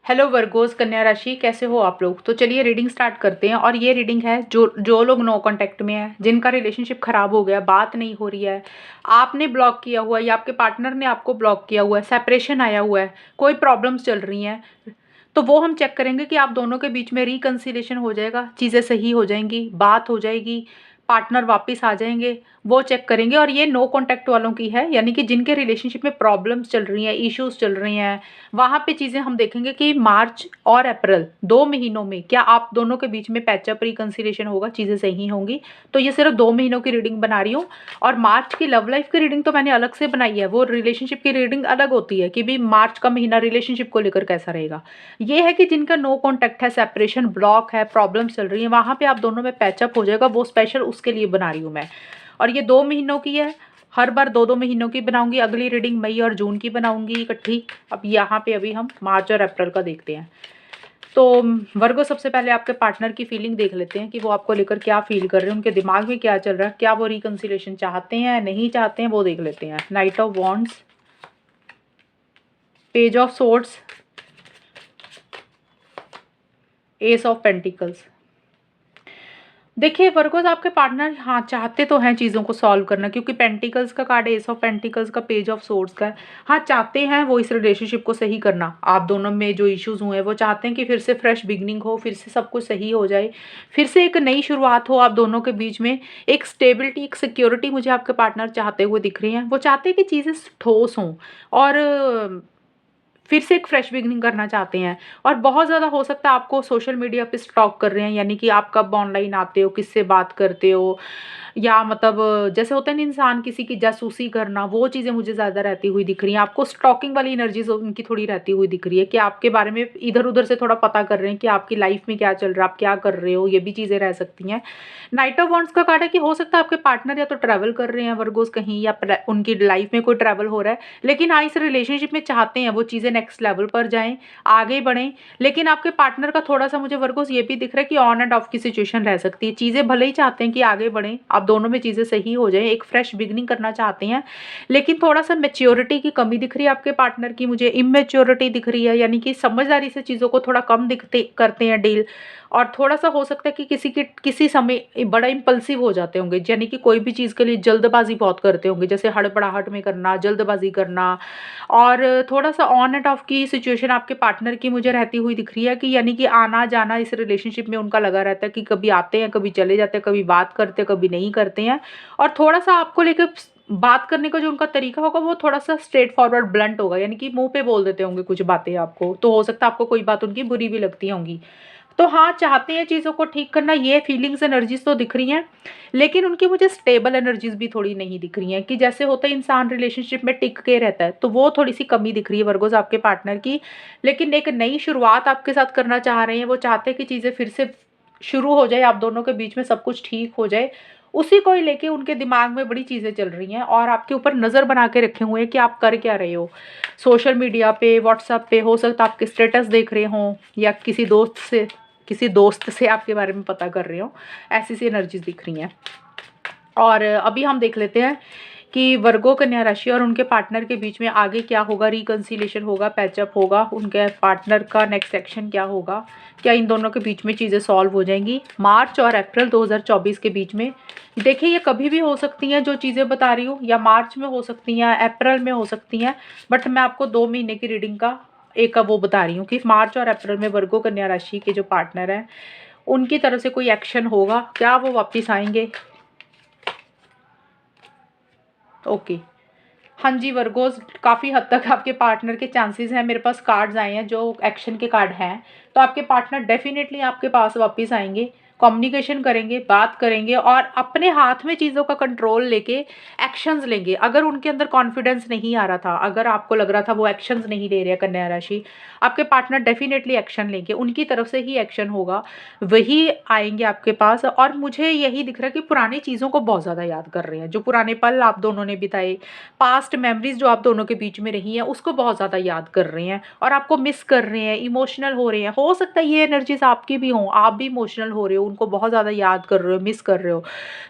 Hello Virgo's कन्या राशि, कैसे हो आप लोग। तो चलिए रीडिंग स्टार्ट करते हैं। और ये रीडिंग है जो जो लोग नो कांटेक्ट में है, जिनका रिलेशनशिप खराब हो गया, बात नहीं हो रही है, आपने ब्लॉक किया हुआ है या आपके पार्टनर ने आपको ब्लॉक किया हुआ है, सेपरेशन आया हुआ है, कोई प्रॉब्लम्स चल रही हैं, तो वो हम चेक करेंगे कि आप दोनों के बीच में रिकंसिलेशन हो जाएगा, चीज़ें सही हो जाएंगी, बात हो जाएगी, पार्टनर वापस आ जाएंगे, वो चेक करेंगे। और ये नो कांटेक्ट वालों की है, यानी कि जिनके रिलेशनशिप में प्रॉब्लम्स चल रही हैं, इश्यूज चल रही हैं, वहाँ पे चीज़ें हम देखेंगे कि मार्च और अप्रैल 2 महीनों में क्या आप दोनों के बीच में पैचअप रिकंसिलेशन होगा, चीज़ें सही होंगी। तो ये सिर्फ 2 महीनों की रीडिंग बना रही हूँ। और मार्च की लव लाइफ की रीडिंग तो मैंने अलग से बनाई है, वो रिलेशनशिप की रीडिंग अलग होती है कि भी मार्च का महीना रिलेशनशिप को लेकर कैसा रहेगा। ये है कि जिनका नो कॉन्टैक्ट है, सेपरेशन, ब्लॉक है, प्रॉब्लम्स चल रही है, वहाँ पे आप दोनों में पैचअप हो जाएगा, वो स्पेशल उसके लिए बना रही हूँ मैं। और ये 2 महीनों की है, हर बार 2-2 महीनों की बनाऊंगी। अगली रीडिंग मई और जून की बनाऊंगी इकट्ठी। अब यहाँ पे अभी हम मार्च और अप्रैल का देखते हैं। तो वर्गो, सबसे पहले आपके पार्टनर की फीलिंग देख लेते हैं कि वो आपको लेकर क्या फील कर रहे हैं, उनके दिमाग में क्या चल रहा है, क्या वो रिकंसिलेशन चाहते हैं नहीं चाहते हैं, वो देख लेते हैं। Night of wands, page of swords, S of pentacles. देखिए वर्गोस, आपके पार्टनर हाँ चाहते तो हैं चीज़ों को सॉल्व करना, क्योंकि पेंटिकल्स का कार्ड है, एस ऑफ पेंटिकल्स का, पेज ऑफ सोर्ड्स का है। हाँ चाहते हैं वो इस रिलेशनशिप को सही करना, आप दोनों में जो इश्यूज हुए हैं वो चाहते हैं कि फिर से फ्रेश बिगनिंग हो, फिर से सब कुछ सही हो जाए, फिर से एक नई शुरुआत हो आप दोनों के बीच में। एक स्टेबिलिटी, एक सिक्योरिटी मुझे आपके पार्टनर चाहते हुए दिख रही हैं। वो चाहते हैं कि चीज़ें ठोस हों और फिर से एक फ्रेश बिगनिंग करना चाहते हैं। और बहुत ज़्यादा हो सकता है आपको सोशल मीडिया पे स्टॉक कर रहे हैं, यानी कि आप कब ऑनलाइन आते हो, किससे बात करते हो, या मतलब जैसे होता है ना इंसान किसी की जासूसी करना, वो चीज़ें मुझे ज़्यादा रहती हुई दिख रही हैं। आपको स्टॉकिंग वाली एनर्जीज उनकी थोड़ी रहती हुई दिख रही है कि आपके बारे में इधर उधर से थोड़ा पता कर रहे हैं कि आपकी लाइफ में क्या चल रहा है, आप क्या कर रहे हो, ये भी चीज़ें रह सकती हैं। नाइट ऑफ वॉन्ड्स का कार्ड है कि हो सकता है आपके पार्टनर या तो ट्रैवल कर रहे हैं वर्गोस कहीं, या उनकी लाइफ में कोई ट्रैवल हो रहा है, लेकिन हाँ इस रिलेशनशिप में चाहते हैं वो चीज़ें नेक्स्ट लेवल पर जाएं, आगे बढ़ें। लेकिन आपके पार्टनर का थोड़ा सा मुझे वर्गोस ये भी दिख रहा है कि ऑन एंड ऑफ की सिचुएशन रह सकती है। चीज़ें भले ही चाहते हैं कि आगे बढ़ें, आप दोनों में चीज़ें सही हो जाए, एक फ्रेश बिगनिंग करना चाहते हैं, लेकिन थोड़ा सा मेच्योरिटी की कमी दिख रही है आपके पार्टनर की, मुझे इमेच्योरिटी दिख रही है, यानी कि समझदारी से चीज़ों को थोड़ा कम दिखते करते हैं डील। और थोड़ा सा हो सकता है कि किसी समय बड़ा इम्पल्सिव हो जाते होंगे, यानी कि कोई भी चीज़ के लिए जल्दबाजी बहुत करते होंगे, जैसे हड़बड़ाहट में करना, जल्दबाजी करना। और थोड़ा सा ऑन एंड ऑफ की सिचुएशन आपके पार्टनर की मुझे रहती हुई दिख रही है कि यानी कि आना जाना इस रिलेशनशिप में उनका लगा रहता है कि कभी आते हैं, कभी चले जाते हैं, कभी बात करते हैं, कभी नहीं करते हैं। और थोड़ा सा आपको लेकर बात करने का जो उनका तरीका होगा वो थोड़ा सा स्ट्रेट फॉरवर्ड ब्लंट होगा, यानी कि मुंह पे बोल देते होंगे कुछ बातें आपको, तो हो सकता है आपको कोई बात उनकी बुरी भी लगती होंगी। तो हाँ चाहते हैं चीज़ों को ठीक करना, ये फीलिंग्स एनर्जीज तो दिख रही हैं, लेकिन उनकी मुझे स्टेबल एनर्जीज भी थोड़ी नहीं दिख रही हैं कि जैसे होता है इंसान रिलेशनशिप में टिक के रहता है, तो वो थोड़ी सी कमी दिख रही है वर्गोस आपके पार्टनर की। लेकिन एक नई शुरुआत आपके साथ करना चाह रहे हैं, वो चाहते हैं कि चीज़ें फिर से शुरू हो जाए, आप दोनों के बीच में सब कुछ ठीक हो जाए। उसी को ही लेके उनके दिमाग में बड़ी चीज़ें चल रही हैं और आपके ऊपर नज़र बना के रखे हुए हैं कि आप कर क्या रहे हो। सोशल मीडिया पे, व्हाट्सएप पे हो सकता है आपके स्टेटस देख रहे हों, या किसी दोस्त से आपके बारे में पता कर रहे हो, ऐसी सी एनर्जीज दिख रही हैं। और अभी हम देख लेते हैं कि वर्गो कन्या राशि और उनके पार्टनर के बीच में आगे क्या होगा, रिकंसिलेशन होगा, पैचअप होगा, उनके पार्टनर का नेक्स्ट एक्शन क्या होगा, क्या इन दोनों के बीच में चीज़ें सॉल्व हो जाएंगी मार्च और अप्रैल 2024 के बीच में। देखिए ये कभी भी हो सकती हैं जो चीज़ें बता रही हूँ, या मार्च में हो सकती हैं, अप्रैल में हो सकती हैं, बट मैं आपको 2 महीने की रीडिंग का एक का वो बता रही हूँ कि मार्च और अप्रैल में वर्गो कन्या राशि के जो पार्टनर हैं उनकी तरफ से कोई एक्शन होगा, क्या वो वापस आएंगे। ओके, हाँ जी वर्गोस, काफ़ी हद तक आपके पार्टनर के चांसेस हैं, मेरे पास कार्ड्स आए हैं जो एक्शन के कार्ड हैं, तो आपके पार्टनर डेफिनेटली आपके पास वापस आएंगे, कम्युनिकेशन करेंगे, बात करेंगे और अपने हाथ में चीज़ों का कंट्रोल लेके एक्शंस लेंगे। अगर उनके अंदर कॉन्फिडेंस नहीं आ रहा था, अगर आपको लग रहा था वो एक्शंस नहीं ले रहे हैं कन्या राशि, आपके पार्टनर डेफिनेटली एक्शन लेंगे, उनकी तरफ से ही एक्शन होगा, वही आएंगे आपके पास। और मुझे यही दिख रहा है कि पुरानी चीज़ों को बहुत ज़्यादा याद कर रहे हैं, जो पुराने पल आप दोनों ने बिताए, पास्ट मेमोरीज जो आप दोनों के बीच में रही हैं उसको बहुत ज़्यादा याद कर रहे हैं और आपको मिस कर रहे हैं, इमोशनल हो रहे हैं। हो सकता है ये एनर्जीज आपकी भी हों, आप भी इमोशनल हो रहे हो, उनको बहुत ज़्यादा याद कर रहे हो, मिस कर रहे हो।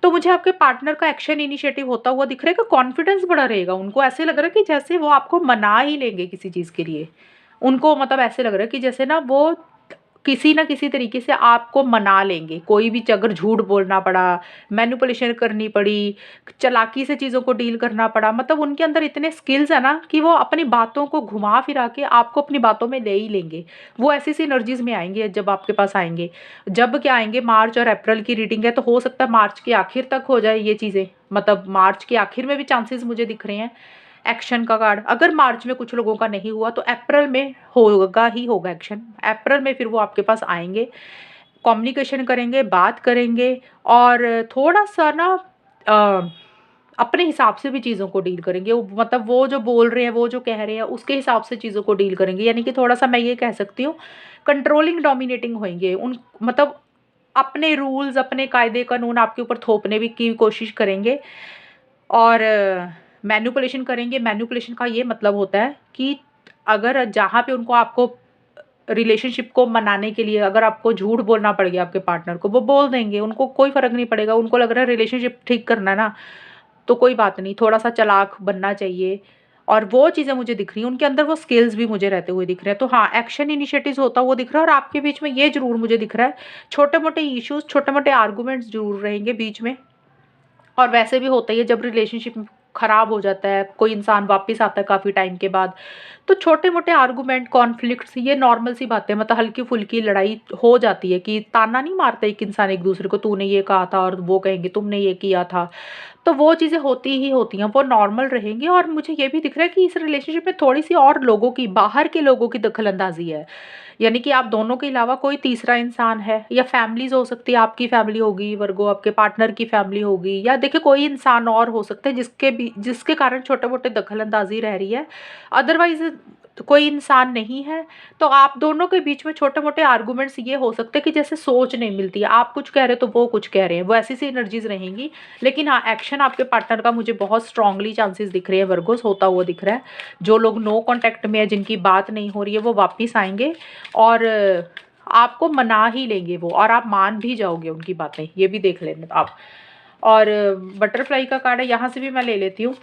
तो मुझे आपके पार्टनर का एक्शन इनिशिएटिव होता हुआ दिख रहा है कि कॉन्फिडेंस बढ़ा रहेगा, उनको ऐसे लग रहा है कि जैसे वो आपको मना ही लेंगे किसी चीज़ के लिए। उनको मतलब ऐसे लग रहा है कि जैसे ना वो किसी ना किसी तरीके से आपको मना लेंगे, कोई भी अगर झूठ बोलना पड़ा, मैनिपुलेशन करनी पड़ी, चालाकी से चीज़ों को डील करना पड़ा, मतलब उनके अंदर इतने स्किल्स है ना कि वो अपनी बातों को घुमा फिरा के आपको अपनी बातों में ले ही लेंगे। वो ऐसी-ऐसी एनर्जीज़ में आएँगे जब आपके पास आएँगे। जब क्या आएँगे, मार्च और अप्रैल की रीडिंग है, तो हो सकता है मार्च के आखिर तक हो जाए ये चीज़ें। मतलब मार्च के आखिर में भी चांसेस मुझे दिख रहे हैं एक्शन का कार्ड। अगर मार्च में कुछ लोगों का नहीं हुआ तो अप्रैल में होगा ही होगा एक्शन। अप्रैल में फिर वो आपके पास आएँगे, कम्युनिकेशन करेंगे, बात करेंगे और थोड़ा-सा ना अ, अपने हिसाब से भी चीज़ों को डील करेंगे। वो मतलब वो जो बोल रहे हैं, वो जो कह रहे हैं, उसके हिसाब से चीज़ों को डील करेंगे। यानी कि थोड़ा-सा मैं ये कह सकती हूँ कंट्रोलिंग, डोमिनेटिंग होंगे। उन मतलब अपने रूल्स, अपने कायदे-कानून आपके ऊपर थोपने भी की कोशिश करेंगे और मैनिपुलेशन करेंगे। मैनिपुलेशन का ये मतलब होता है कि अगर जहाँ पे उनको आपको रिलेशनशिप को मनाने के लिए अगर आपको झूठ बोलना पड़ गया आपके पार्टनर को, वो बोल देंगे, उनको कोई फ़र्क नहीं पड़ेगा। उनको लग रहा है रिलेशनशिप ठीक करना है ना, तो कोई बात नहीं, थोड़ा-सा चालाक बनना चाहिए और वो चीज़ें मुझे दिख रही हैं। उनके अंदर वो स्किल्स भी मुझे रहते हुए दिख रहे हैं। तो हाँ, एक्शन इनिशिएटिव्स होता हुआ दिख रहा है और आपके बीच में ये ज़रूर मुझे दिख रहा है, छोटे-मोटे इश्यूज़, छोटे-मोटे आर्गुमेंट्स ज़रूर रहेंगे बीच में। और वैसे भी होता ही है जब रिलेशनशिप खराब हो जाता है, कोई इंसान वापस आता है काफ़ी टाइम के बाद, तो छोटे-मोटे आर्गुमेंट, कॉन्फ्लिक्ट्स ये नॉर्मल सी बातें, मतलब हल्की-फुल्की लड़ाई हो जाती है कि ताना नहीं मारता एक इंसान एक-दूसरे को, तूने ये कहा था और वो कहेंगे तुमने ये किया था। तो वो चीज़ें होती ही होती हैं, वो नॉर्मल रहेंगी और मुझे ये भी दिख रहा है कि इस रिलेशनशिप में थोड़ी-सी और लोगों की, बाहर के लोगों की दखल-अंदाज़ी है। यानी कि आप दोनों के अलावा कोई तीसरा इंसान है या फैमिलीज़ हो सकती है, आपकी फैमिली होगी वर्गो, आपके पार्टनर की फैमिली होगी या देखिए कोई इंसान और हो सकता है जिसके कारण छोटे-मोटे दखल-अंदाज़ी रह रही है। अदरवाइज़ तो कोई इंसान नहीं है, तो आप दोनों के बीच में छोटे-मोटे आर्गुमेंट्स ये हो सकते हैं कि जैसे सोच नहीं मिलती है, आप कुछ कह रहे हो तो वो कुछ कह रहे हैं, वो ऐसी-सी एनर्जीज़ रहेंगी। लेकिन हाँ, एक्शन आपके पार्टनर का मुझे बहुत स्ट्रॉन्गली चांसेस दिख रहे हैं वर्गोस, होता हुआ दिख रहा है। जो लोग नो कॉन्टैक्ट में है, जिनकी बात नहीं हो रही है, वो वापिस आएँगे और आपको मना ही लेंगे वो और आप मान भी जाओगे उनकी बातें, ये भी देख लेना आप। और बटरफ्लाई का कार्ड है, यहाँ से भी मैं ले लेती हूँ।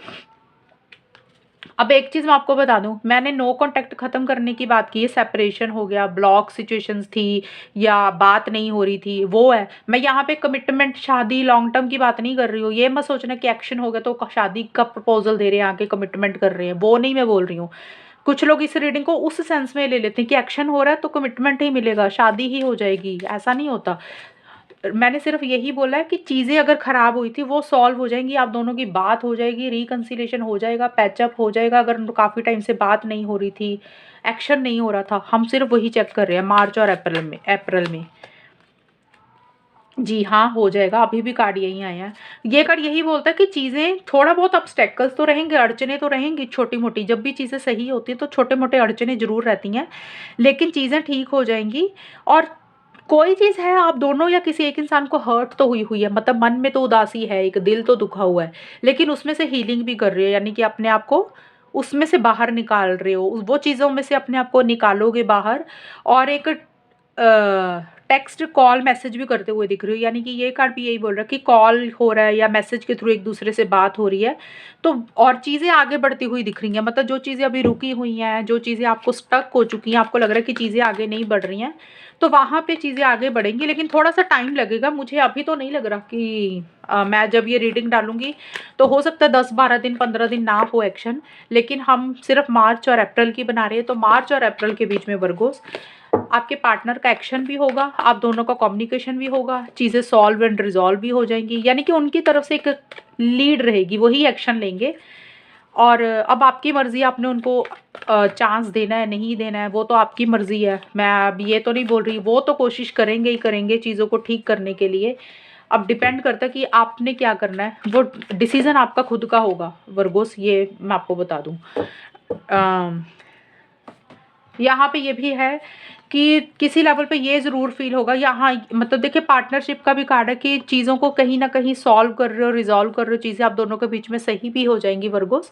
अब एक चीज़ मैं आपको बता दूँ, मैंने नो कॉन्टैक्ट ख़त्म करने की बात की है, सेपरेशन हो गया, ब्लॉक सिचुएशंस थी या बात नहीं हो रही थी, वो है। मैं यहाँ पे कमिटमेंट, शादी, लॉन्ग टर्म की बात नहीं कर रही हूँ। ये मत सोचना कि एक्शन हो गया तो शादी का प्रपोज़ल दे रहे हैं, आके कमिटमेंट कर रहे हैं, वो नहीं मैं बोल रही हूँ। कुछ लोग इस रीडिंग को उस सेंस में ले लेते हैं कि एक्शन हो रहा है तो कमिटमेंट ही मिलेगा, शादी ही हो जाएगी, ऐसा नहीं होता। मैंने सिर्फ यही बोला है कि चीज़ें अगर ख़राब हुई थी वो सॉल्व हो जाएँगी, आप दोनों की बात हो जाएगी, रिकन्सिलिएशन हो जाएगा, पैचअप हो जाएगा। अगर काफ़ी टाइम से बात नहीं हो रही थी, एक्शन नहीं हो रहा था, हम सिर्फ वही चेक कर रहे हैं मार्च और अप्रैल में। जी हाँ, हो जाएगा, अभी भी कार्ड यही आए हैं। ये कार्ड यही बोलता है कि चीज़ें थोड़ा बहुत ऑब्स्टेकल्स तो रहेंगे, अड़चनें तो रहेंगी छोटी-मोटी, जब भी चीज़ें सही होती हैं तो छोटे-मोटे अड़चनें ज़रूर रहती हैं, लेकिन चीज़ें ठीक हो जाएँगी। और कोई चीज़ है, आप दोनों या किसी एक इंसान को हर्ट तो हुई है, मतलब मन में तो उदासी है, एक दिल तो दुखा हुआ है, लेकिन उसमें से हीलिंग भी कर रहे हो, यानी कि अपने आप को उसमें से बाहर निकाल रहे हो, वो चीज़ों में से अपने आप को निकालोगे बाहर। और एक टेक्स्ट, कॉल, मैसेज भी करते हुए दिख रही हो, यानी कि ये कार्ड भी यही बोल रहा है कि कॉल हो रहा है या मैसेज के थ्रू एक दूसरे से बात हो रही है, तो और चीज़ें आगे बढ़ती हुई दिख रही हैं। मतलब जो चीज़ें अभी रुकी हुई हैं, जो चीज़ें आपको स्टक हो चुकी हैं, आपको लग रहा है कि चीज़ें आगे नहीं बढ़ रही हैं, तो वहाँ पे चीज़ें आगे बढ़ेंगी, लेकिन थोड़ा-सा टाइम लगेगा। मुझे अभी तो नहीं लग रहा कि मैं जब ये रीडिंग डालूँगी तो हो सकता है 10-12 दिन, 15 दिन ना हो एक्शन, लेकिन हम सिर्फ मार्च और अप्रैल की बना रहे हैं, तो मार्च और अप्रैल के बीच में वर्गोस आपके पार्टनर का एक्शन भी होगा, आप दोनों का कम्युनिकेशन भी होगा, चीज़ें सॉल्व एंड रिज़ॉल्व भी हो जाएँगी, यानी कि उनकी तरफ से एक लीड रहेगी, वही एक्शन लेंगे। और अब आपकी मर्ज़ी, आपने उनको चांस देना है, नहीं देना है, वो तो आपकी मर्ज़ी है। मैं अब ये तो नहीं बोल रही, वो तो कोशिश करेंगे ही करेंगे चीज़ों को ठीक करने के लिए। अब डिपेंड करता है कि आपने क्या करना है, वो डिसीज़न आपका खुद का होगा वर्गोस, ये मैं आपको बता दूँ। यहाँ पे ये भी है कि किसी लेवल पे ये ज़रूर फ़ील होगा, यहाँ मतलब देखिए पार्टनरशिप का भी कार्ड है कि चीज़ों को कहीं न कहीं सॉल्व कर रहे हो, रिज़ॉल्व कर रहे हो, चीज़ें आप दोनों के बीच में सही भी हो जाएँगी वर्गोस।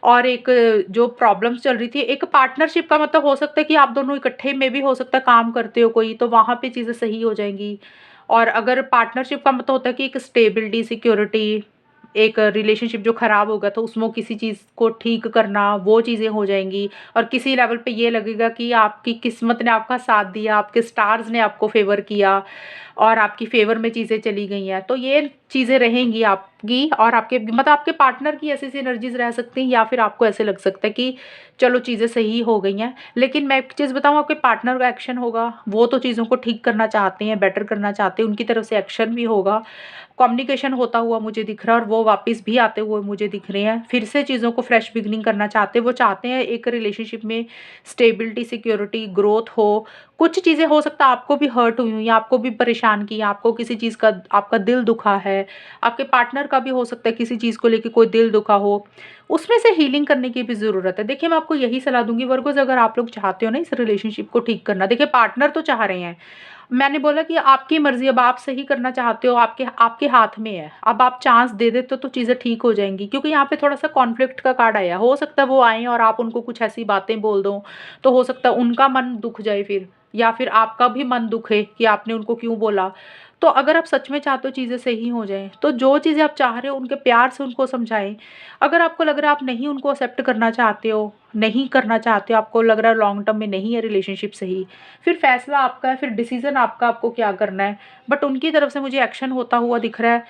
और एक जो प्रॉब्लम्स चल रही थी, एक पार्टनरशिप का मतलब हो सकता है कि आप दोनों इकट्ठे में भी हो सकता है काम करते हो कोई, तो वहाँ पे चीज़ें सही हो जाएँगी। और अगर पार्टनरशिप का मतलब होता है कि एक स्टेबिलिटी, सिक्योरिटी, एक रिलेशनशिप जो ख़राब होगा तो उसमें किसी चीज़ को ठीक करना, वो चीज़ें हो जाएँगी। और किसी लेवल पे ये लगेगा कि आपकी किस्मत ने आपका साथ दिया, आपके स्टार्स ने आपको फ़ेवर किया और आपकी फ़ेवर में चीज़ें चली गई हैं। तो ये चीज़ें रहेंगी आपकी और आपके मतलब आपके पार्टनर की ऐसी-ऐसी एनर्जीज़ रह सकती हैं, या फिर आपको ऐसे लग सकता है कि चलो चीज़ें सही हो गई हैं। लेकिन मैं एक चीज़ बताऊँ, आपके पार्टनर का एक्शन होगा, वो तो चीज़ों को ठीक करना चाहते हैं, बेटर करना चाहते हैं, उनकी तरफ से एक्शन भी होगा। कम्युनिकेशन होता हुआ मुझे दिख रहा है और वो वापस भी आते हुए मुझे दिख रहे हैं। फिर से चीज़ों को फ्रेश बिगिनिंग करना चाहते हैं। वो चाहते हैं एक रिलेशनशिप में स्टेबिलिटी, सिक्योरिटी, ग्रोथ हो। कुछ चीज़ें हो सकता है आपको भी हर्ट हुई हुई हैं, आपको भी परेशान किया, आपको किसी चीज़ का आपका दिल दुखा है। आपके पार्टनर का भी हो सकता है किसी चीज़ को लेके कोई दिल दुखा हो। उसमें से हीलिंग करने की भी ज़रूरत है। देखिए, मैं आपको यही सलाह दूँगी वर्गोज़, अगर आप लोग चाहते हो ना इस रिलेशनशिप को ठीक करना, देखिए पार्टनर तो चाह रहे हैं। मैंने बोला कि आपकी मर्ज़ी, अब आप सही करना चाहते हो, आपके आपके हाथ में है। अब आप चांस दे देते हो तो चीज़ें ठीक हो जाएँगी, क्योंकि यहाँ पे थोड़ा-सा कॉन्फ्लिक्ट का कार्ड आया है। हो सकता है वो आएँ और आप उनको कुछ ऐसी बातें बोल दो, तो हो सकता है उनका मन दुख जाए फिर, या फिर आपका भी मन दुखे कि आपने उनको क्यों बोला। तो अगर आप सच में चाहते हो चीज़ें सही हो जाएँ, तो जो चीज़ें आप चाह रहे हो उनके प्यार से उनको समझाएँ। अगर आपको लग रहा है आप नहीं उनको एक्सेप्ट करना चाहते हो, नहीं करना चाहते हो, आपको लग रहा है लॉन्ग टर्म में नहीं है रिलेशनशिप सही, फिर फैसला आपका है, फिर डिसीज़न आपका, आपको क्या करना है। बट उनकी तरफ से मुझे एक्शन होता हुआ दिख रहा है।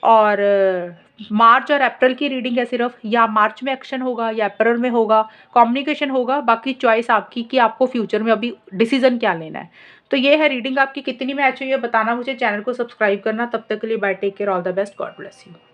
और मार्च और अप्रैल की रीडिंग है सिर्फ़, या मार्च में एक्शन होगा या अप्रैल में होगा, कम्युनिकेशन होगा, बाकी चॉइस आपकी कि आपको फ्यूचर में अभी डिसीज़न क्या लेना है। तो ये है रीडिंग, आपकी कितनी मैच हुई है बताना मुझे, चैनल को सब्सक्राइब करना। तब तक के लिए bye, take care, all the best, God bless you.